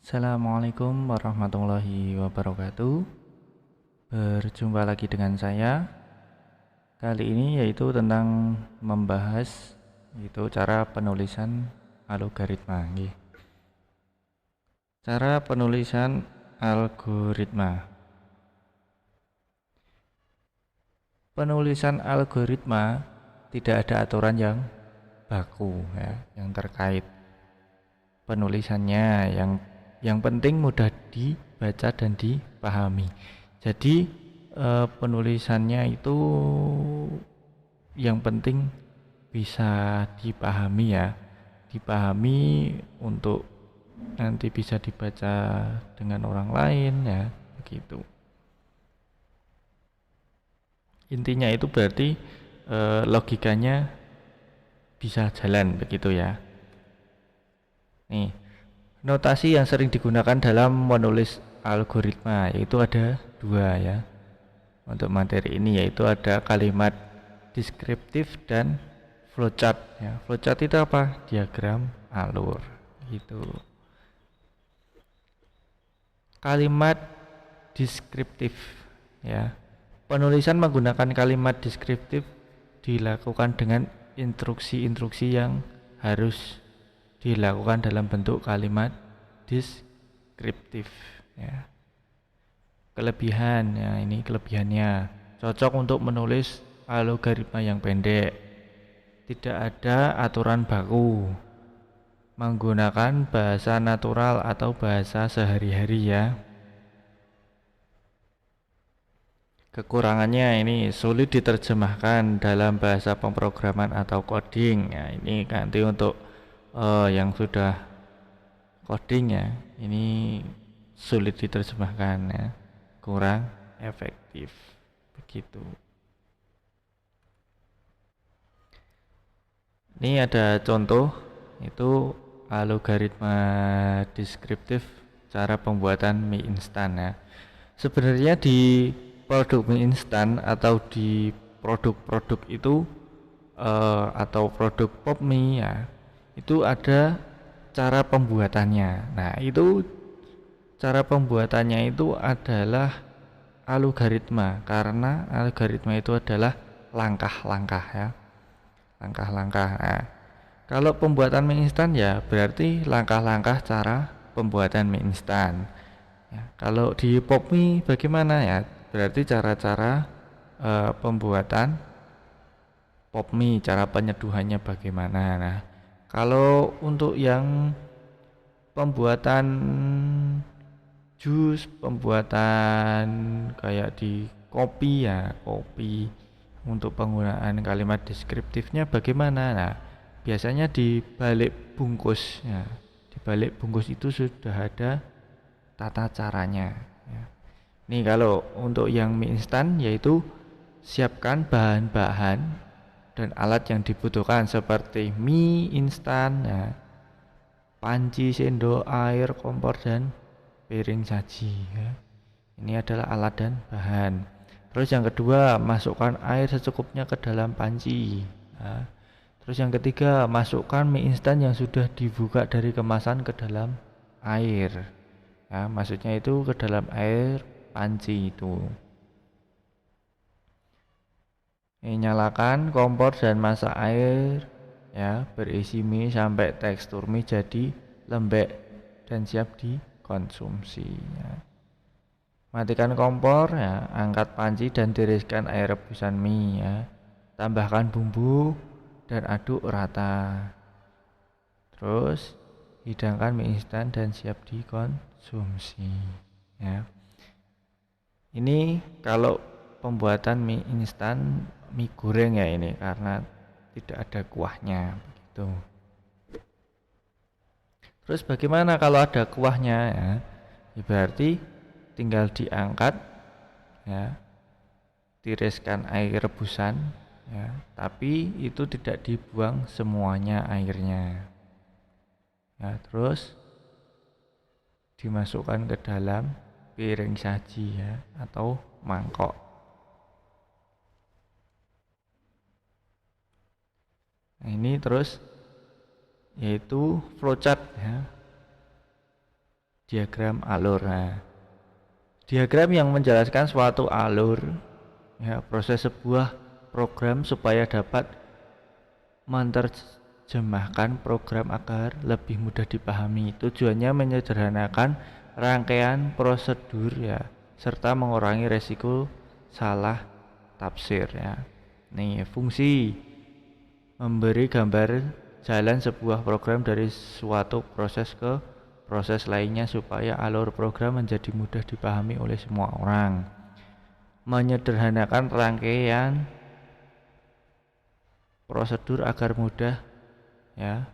Assalamualaikum warahmatullahi wabarakatuh. Berjumpa lagi dengan saya. Kali ini yaitu tentang membahas itu cara penulisan algoritma. Nggih. Cara penulisan algoritma. Penulisan algoritma tidak ada aturan yang baku ya, yang terkait penulisannya yang penting mudah dibaca dan dipahami. Jadi penulisannya itu yang penting bisa dipahami ya, dipahami untuk nanti bisa dibaca dengan orang lain ya, begitu. Intinya itu berarti logikanya bisa jalan begitu ya. Nih, notasi yang sering digunakan dalam menulis algoritma yaitu ada dua ya. Untuk materi ini yaitu ada kalimat deskriptif dan flowchart ya. Flowchart itu apa? Diagram alur gitu. Kalimat deskriptif ya. Penulisan menggunakan kalimat deskriptif dilakukan dengan instruksi-instruksi yang harus dilakukan dalam bentuk kalimat deskriptif ya. Kelebihan ya, ini kelebihannya cocok untuk menulis algoritma yang pendek, tidak ada aturan baku, menggunakan bahasa natural atau bahasa sehari-hari ya. Kekurangannya ini sulit diterjemahkan dalam bahasa pemrograman atau coding ya. Ini nanti untuk yang sudah coding ya, ini sulit diterjemahkan ya, kurang efektif begitu. Ini ada contoh itu algoritma deskriptif cara pembuatan mie instan ya. Sebenarnya di produk mie instan atau di produk-produk itu atau produk pop mie ya, itu ada cara pembuatannya. Nah, itu cara pembuatannya itu adalah algoritma karena algoritma itu adalah langkah-langkah ya. Langkah-langkah. Nah, kalau pembuatan mie instan ya berarti langkah-langkah cara pembuatan mie instan. Ya, kalau di pop mie bagaimana ya? Berarti cara-cara pembuatan pop mie, cara penyeduhannya bagaimana. Nah, kalau untuk yang pembuatan jus, pembuatan kayak di kopi ya, kopi untuk penggunaan kalimat deskriptifnya bagaimana? Nah, biasanya di balik bungkus ya. Di balik bungkus itu sudah ada tata caranya ya. Nih kalau untuk yang mie instan yaitu siapkan bahan-bahan dan alat yang dibutuhkan seperti mie instan ya, panci, sendok, air, kompor dan piring saji ya. Ini adalah alat dan bahan. Terus yang kedua, masukkan air secukupnya ke dalam panci ya. Terus yang ketiga, masukkan mie instan yang sudah dibuka dari kemasan ke dalam air ya, maksudnya itu ke dalam air panci itu. Nyalakan kompor dan masak air ya, berisi mie sampai tekstur mie jadi lembek dan siap dikonsumsi ya. Matikan kompor ya, angkat panci dan tiriskan air rebusan mie ya. Tambahkan bumbu dan aduk rata. Terus hidangkan mie instan dan siap dikonsumsi ya. Ini kalau pembuatan mie instan, mie goreng ya ini karena tidak ada kuahnya begitu. Terus bagaimana kalau ada kuahnya ya? Ya berarti tinggal diangkat ya, tiriskan air rebusan ya, tapi itu tidak dibuang semuanya airnya ya. Terus dimasukkan ke dalam piring saji ya atau mangkok. Nah, ini terus yaitu flowchart ya. diagram alur. Nah, diagram yang menjelaskan suatu alur, ya, proses sebuah program supaya dapat menerjemahkan program agar lebih mudah dipahami. Tujuannya menyederhanakan rangkaian prosedur, ya, serta mengurangi resiko salah tafsir, ya. Nih, fungsi memberi gambar jalan sebuah program dari suatu proses ke proses lainnya supaya alur program menjadi mudah dipahami oleh semua orang. Menyederhanakan rangkaian prosedur agar mudah, ya,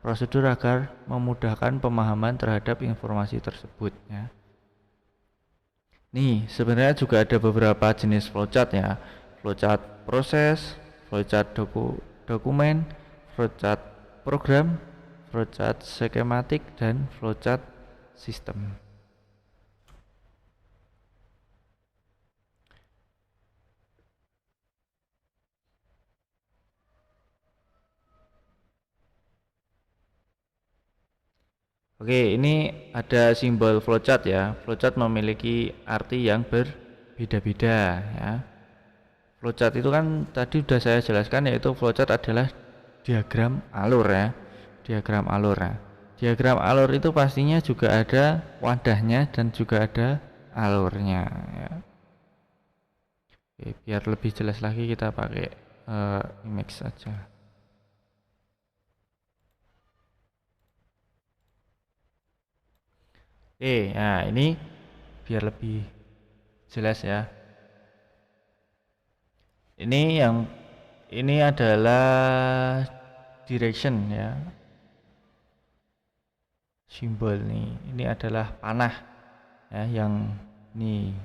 prosedur agar memudahkan pemahaman terhadap informasi tersebut, ya. Nih, sebenarnya juga ada beberapa jenis flowchart, ya. Flowchart proses, flowchart dokumen, flowchart program, flowchart skematik, dan flowchart sistem. Oke, ini ada simbol flowchart, ya. Flowchart memiliki arti yang berbeda-beda, ya. Flowchart itu kan tadi sudah saya jelaskan, yaitu flowchart adalah diagram alur, ya. Diagram alur. Ya. Diagram alur itu pastinya juga ada wadahnya dan juga ada alurnya, ya. Oke, biar lebih jelas lagi kita pakai image saja. Oke, nah ini biar lebih jelas, ya. Ini adalah direction, ya. Simbol nih. Ini adalah panah, ya, yang nih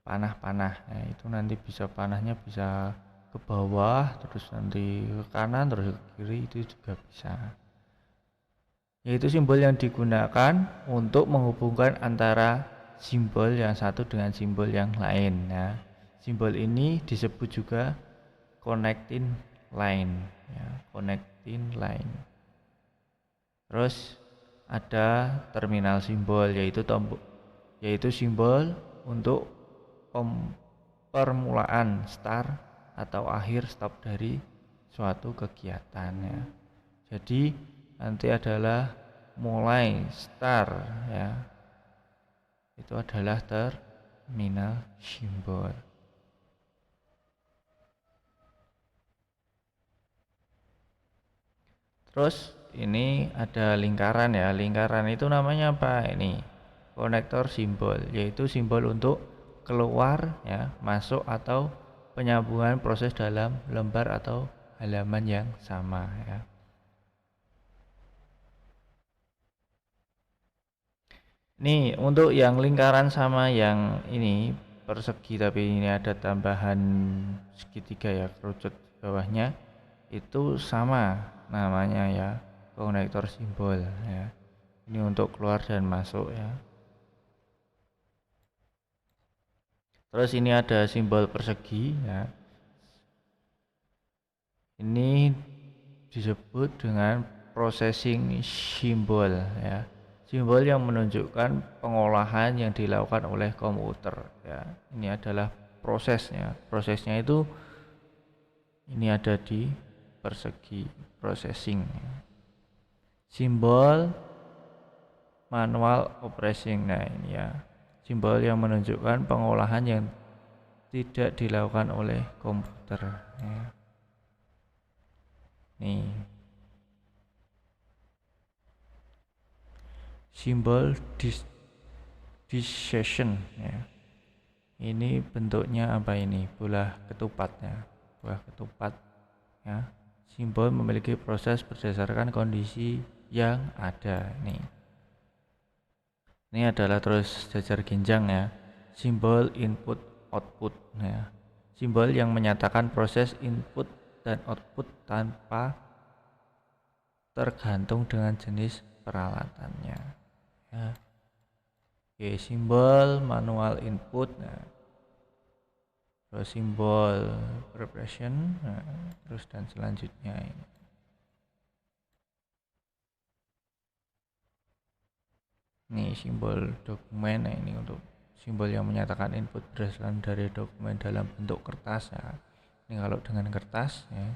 panah-panah. Nah, itu nanti bisa panahnya bisa ke bawah, terus nanti ke kanan, terus ke kiri, itu juga bisa. Yaitu simbol yang digunakan untuk menghubungkan antara simbol yang satu dengan simbol yang lain. Nah, simbol ini disebut juga connecting line, ya, connecting line. Terus ada terminal simbol, yaitu simbol untuk permulaan start atau akhir stop dari suatu kegiatan, ya. Jadi nanti adalah mulai start, ya, itu adalah terminal simbol. Terus ini ada lingkaran, ya. Lingkaran itu namanya apa? Ini konektor simbol, yaitu simbol untuk keluar, ya, masuk atau penyambungan proses dalam lembar atau halaman yang sama, ya. Nih, untuk yang lingkaran sama yang ini persegi tapi ini ada tambahan segitiga, ya, kerucut bawahnya, itu sama namanya, ya, konektor simbol, ya. Ini untuk keluar dan masuk, ya. Terus ini ada simbol persegi, ya. Ini disebut dengan processing symbol, ya. Simbol yang menunjukkan pengolahan yang dilakukan oleh komputer, ya. Ini adalah prosesnya. Prosesnya itu ini ada di persegi processing. Simbol manual operation. Nah, ini, ya, simbol yang menunjukkan pengolahan yang tidak dilakukan oleh komputer, ya. Nih, simbol decision, ya. Ini bentuknya apa ini? Bola ketupat, ya. Bola ketupat, ya. Simbol memiliki proses berdasarkan kondisi yang ada. Nih. Ini adalah terus jajar genjang, ya. Simbol input output, ya. Simbol yang menyatakan proses input dan output tanpa tergantung dengan jenis peralatannya, ya. Oke, simbol manual input, nah, terus simbol preparation, nah, terus dan selanjutnya ini. Nih simbol dokumen. Nah, ini untuk simbol yang menyatakan input berdasarkan dari dokumen dalam bentuk kertas ya. Ini kalau dengan kertas ya,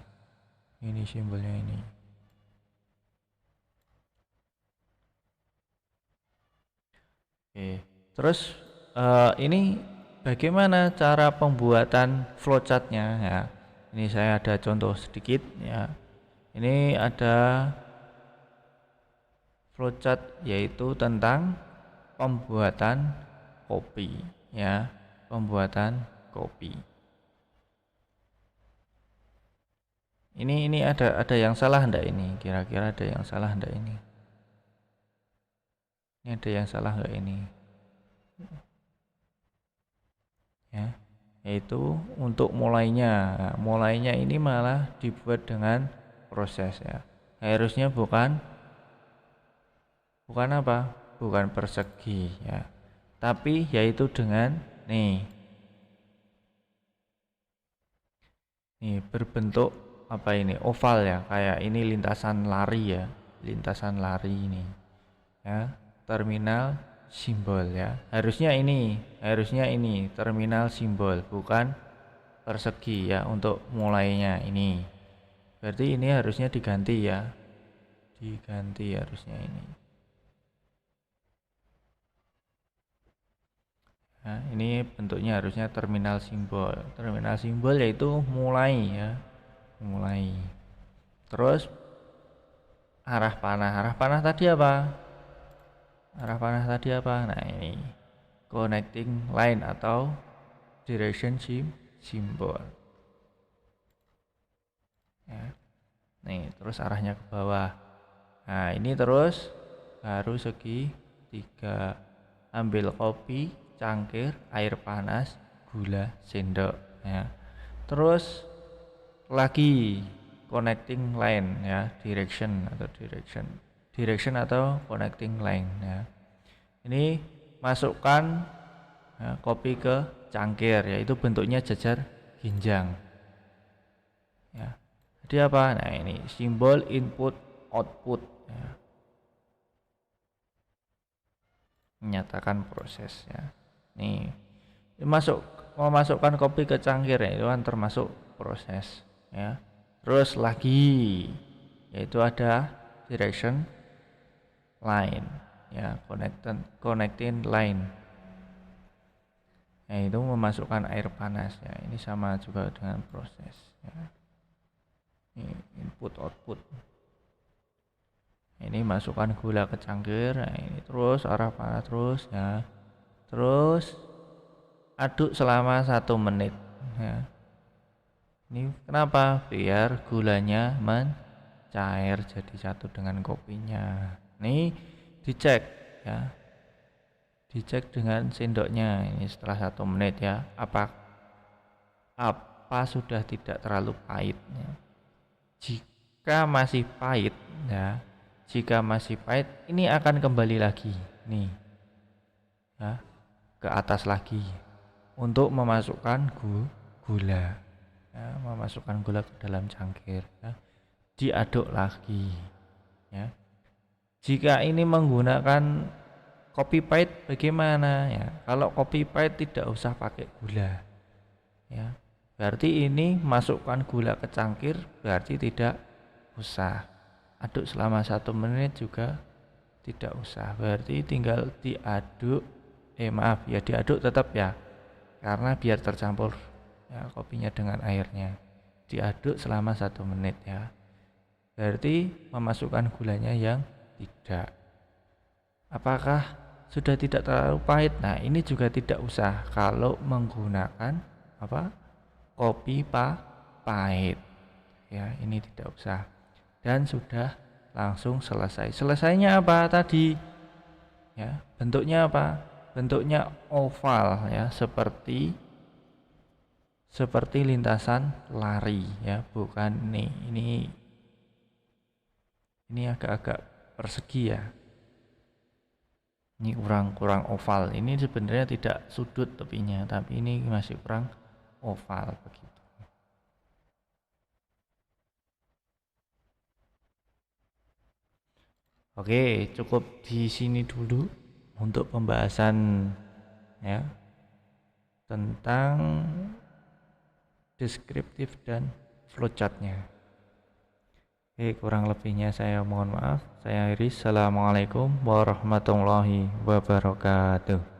ini simbolnya ini. Oke, terus ini bagaimana cara pembuatan flowchartnya ya. Ini saya ada contoh sedikit ya. Ini ada flowchart yaitu tentang pembuatan kopi ya, pembuatan kopi. Ini ada yang salah enggak ini? Kira-kira ada yang salah enggak ini? Ini ada yang salah enggak ini? Ya, yaitu untuk mulainya. Nah, mulainya ini malah dibuat dengan proses ya. Harusnya bukan apa? Bukan persegi ya. Tapi yaitu dengan nih berbentuk apa ini? Oval ya, kayak ini lintasan lari ya. Lintasan lari ini. Ya, terminal simbol ya. Harusnya ini terminal simbol, bukan persegi ya untuk mulainya ini. Berarti ini harusnya diganti ya. Diganti harusnya ini. Nah, ini bentuknya harusnya terminal simbol. Terminal simbol yaitu mulai ya. Mulai. Terus arah panah. Arah panah tadi apa? Arah panah tadi apa? Nah, ini connecting line atau direction symbol. Ya. Nih, terus arahnya ke bawah. Nah, ini terus baru segi 3. Ambil kopi, cangkir, air panas, gula, sendok ya. Terus lagi connecting line ya, direction atau connecting line ya. Ini masukkan ya, kopi ke cangkir, yaitu bentuknya jajar ginjang ya. Jadi apa? Nah, ini simbol input output ya. Menyatakan proses ya. Nih, memasukkan kopi ke cangkir ya, itu kan termasuk proses ya. Terus lagi yaitu ada direction line ya, connecting line. Ya, itu memasukkan air panas ya. Ini sama juga dengan proses ya. Ini input output. Ini masukkan gula ke cangkir. Nah, ini terus arah panas terus ya. Terus aduk selama 1 menit ya. Ini kenapa? Biar gulanya mencair jadi satu dengan kopinya. Ini dicek ya. Dicek dengan sendoknya ini setelah 1 menit ya. Apa sudah tidak terlalu pahit ya. Jika masih pahit ya. Jika masih pahit, ini akan kembali lagi nih ya, ke atas lagi untuk memasukkan gula ya, memasukkan gula ke dalam cangkir ya. Diaduk lagi ya. Jika ini menggunakan kopi pahit bagaimana ya? Kalau kopi pahit tidak usah pakai gula ya. Berarti ini masukkan gula ke cangkir, berarti tidak usah aduk selama 1 menit juga tidak usah, berarti tinggal diaduk ya diaduk tetap ya, karena biar tercampur ya kopinya dengan airnya. Diaduk selama 1 menit ya, berarti memasukkan gulanya yang tidak. Apakah sudah tidak terlalu pahit? Nah, ini juga tidak usah kalau menggunakan apa, kopi pahit ya, ini tidak usah. Dan sudah langsung selesai. Selesainya apa tadi ya? Bentuknya apa? Bentuknya oval ya, seperti lintasan lari ya, bukan nih. Ini agak-agak persegi ya. Ini kurang oval. Ini sebenarnya tidak sudut tepinya, tapi ini masih kurang oval begitu. Oke, cukup di sini dulu untuk pembahasan ya tentang deskriptif dan flowchartnya. Oke, kurang lebihnya saya mohon maaf. Saya Iris. Assalamualaikum warahmatullahi wabarakatuh.